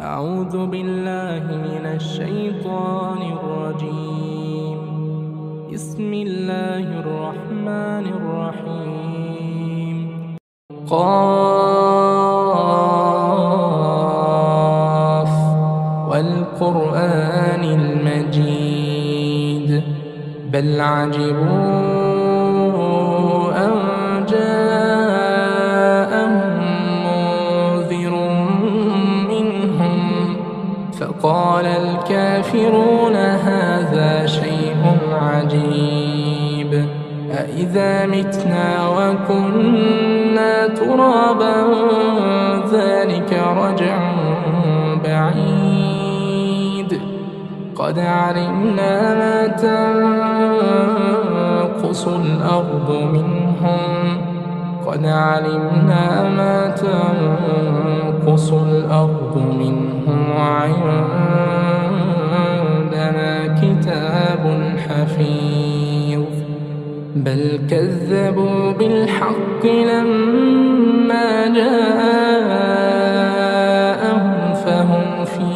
أعوذ بالله من الشيطان الرجيم. بسم الله الرحمن الرحيم. قاف والقرآن المجيد بل عجبوا أن جاءهم منذر منهم فقال الكافرون هذا شيء عجيب أإذا متنا وكنا ترابا ذلك رجع بعيد قد علمنا ما تنقص الأرض منهم قد علمنا ما تنقص الأرض منهم وعندنا كتاب حفيظ بل كذبوا بالحق لما جاءهم فهم في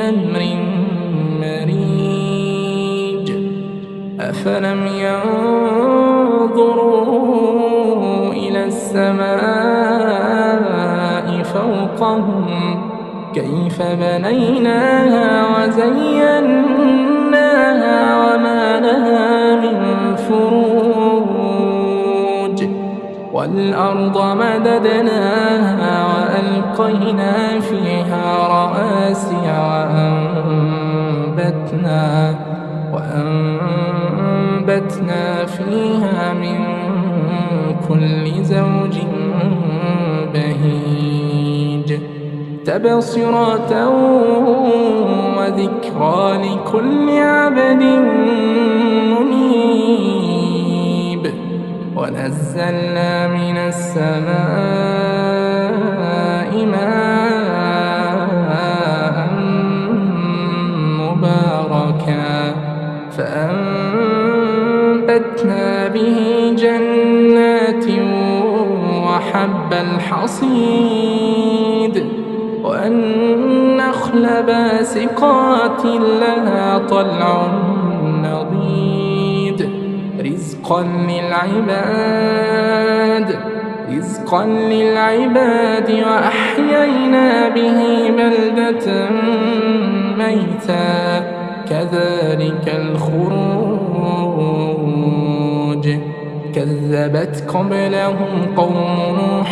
أمر مريج أفلم ينظروا إلى السماء فوقهم كيف بنيناها وزيناها وما لها من فروج والأرض مددناها وألقينا فيها رواسي وأنبتنا فيها من كل زوج بهيج تبصرة وذكرى لكل عبد منيب ونزلنا من السماء ماء مباركا فأنبتنا به جنات وحب الحصيد والنخل باسقات لها طلع نضيد رزقا للعباد وأحيينا به بلدة ميتا كذلك الخروج كذبت قبلهم قوم نوح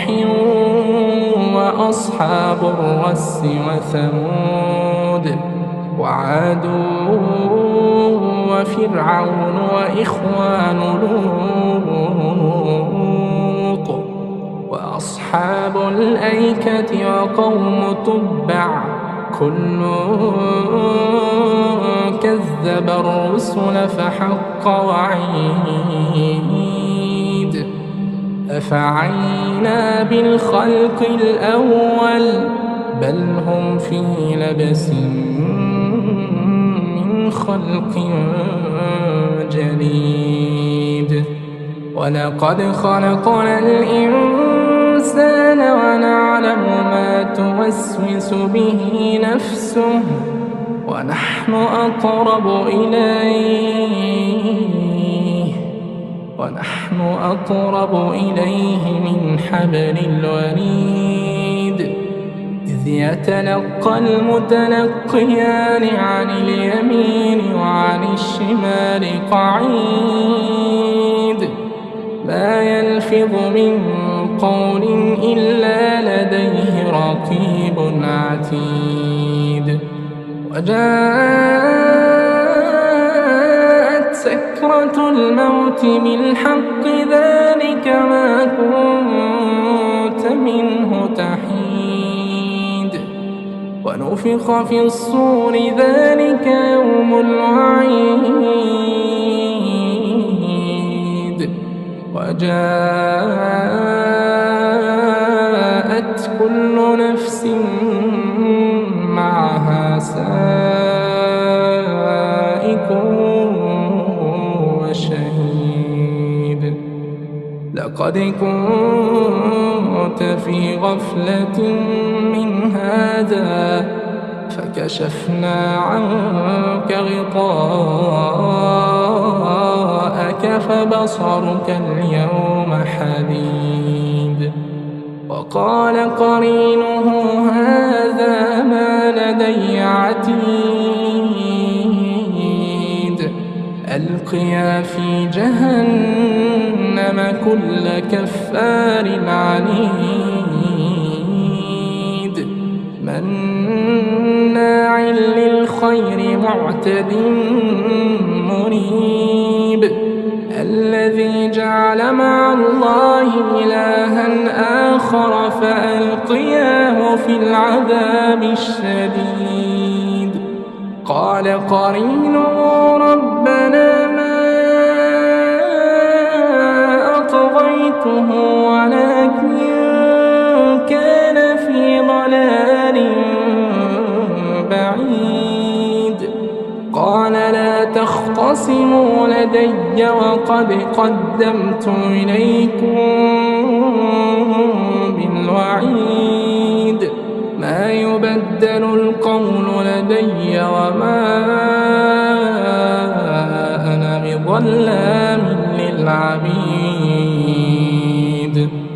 وأصحاب الرس وثمود وعاد وفرعون وإخوان لوط وأصحاب الأيكة وقوم تبع كل كذب الرسل فحق وعيد أفعينا بالخلق الأول بل هم في لبس من خلق جديد ولقد خلقنا الإنسان ونعلم ما توسوس به نفسه ونحن أقرب إليه من حبل الوريد إذ يتلقى المتلقيان عن اليمين وعن الشمال قعيد ما يلفظ من قول إلا لديه رقيب عتيد وجاءت سكرة الموت بالحق ذلك ما كنت منه تحيد ونفخ في الصور ذلك يوم الوعيد وجاءت كل نفس معها سائق وشهيد لقد كنت في غفلة من فكشفنا عنك غطاءك فبصرك اليوم حديد. وقال قرينه هذا ما لدي عتيد. ألقيا في جهنم كل كفار عنيد مناع للخير معتد مريب. الذي جعل مع الله إلها آخر فألقياه في العذاب الشديد. قال قرينه ربنا ما أطغيته ولكن كان في ضلال بعيد. قال لا تختصموا لدي وقد قدمت إليكم بالوعيد. ما يبدل القول لدي وما أنا بظلام للعبيد.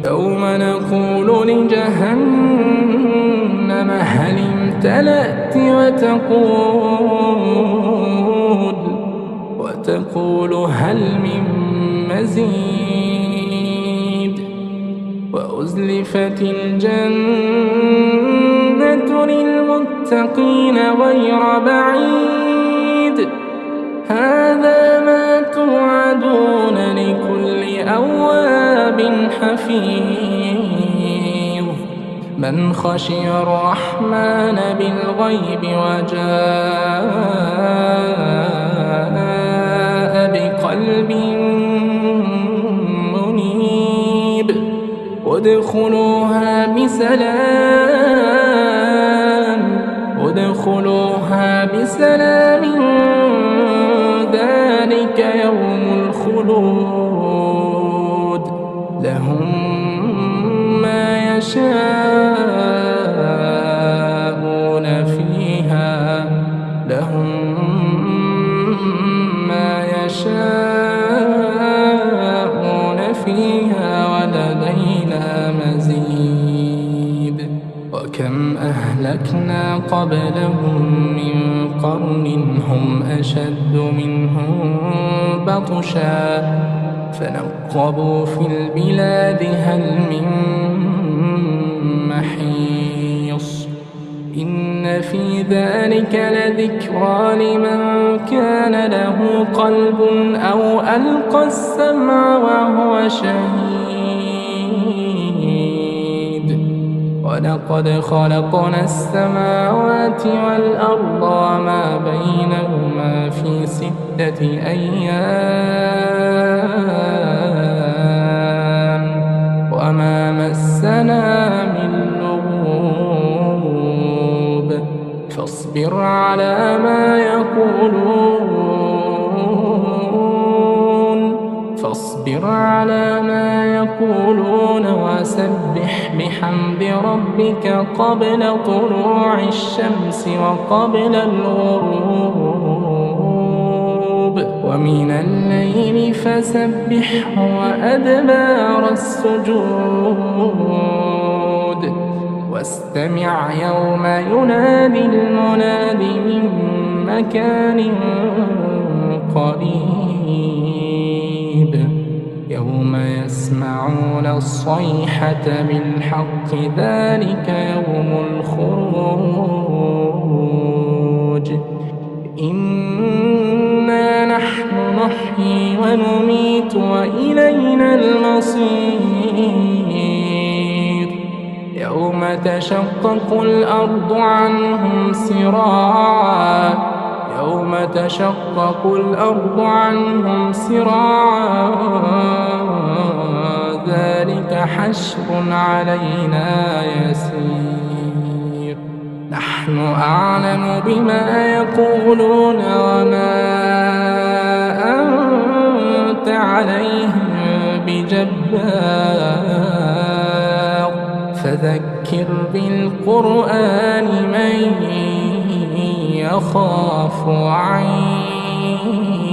يوم نقول لجهنم هل امتلأت وتقول هل من مزيد. وأزلفت الجنة للمتقين غير بعيد. هذا ما توعدون لكل أواب حفيظ. من خشي الرحمن بالغيب وجاء بقلب منيب. ادخلوها بسلام ذلك يوم الخلود. لهم ما يشاءون فيها ولدينا مزيد. وكم أهلكنا قبلهم من قرن هم أشد منهم بطشا فنقبوا في البلاد هل من محيص. إن في ذلك لذكرى لمن كان له قلب أو ألقى السمع وهو شهيد. ولقد خلقنا السماوات والأرض وما بينهما في 6 أيام وما مسنا من لغوب. فاصبر على ما يقولون وسبح بحمد ربك قبل طلوع الشمس وقبل الغروب ومن الليل فسبحه وأدبار السجود. واستمع يوم ينادي المناد من مكان قريب. يوم يسمعون الصيحة بالحق ذلك يوم الخروج. إنا نحن نحيي ونميت وإلينا المصير. يوم تشقق الأرض عنهم سراعا ذلك حشر علينا يسير. نحن أعلم بما يقولون وما أنت عليهم بجبار. فذكر بالقرآن من يخاف وعيد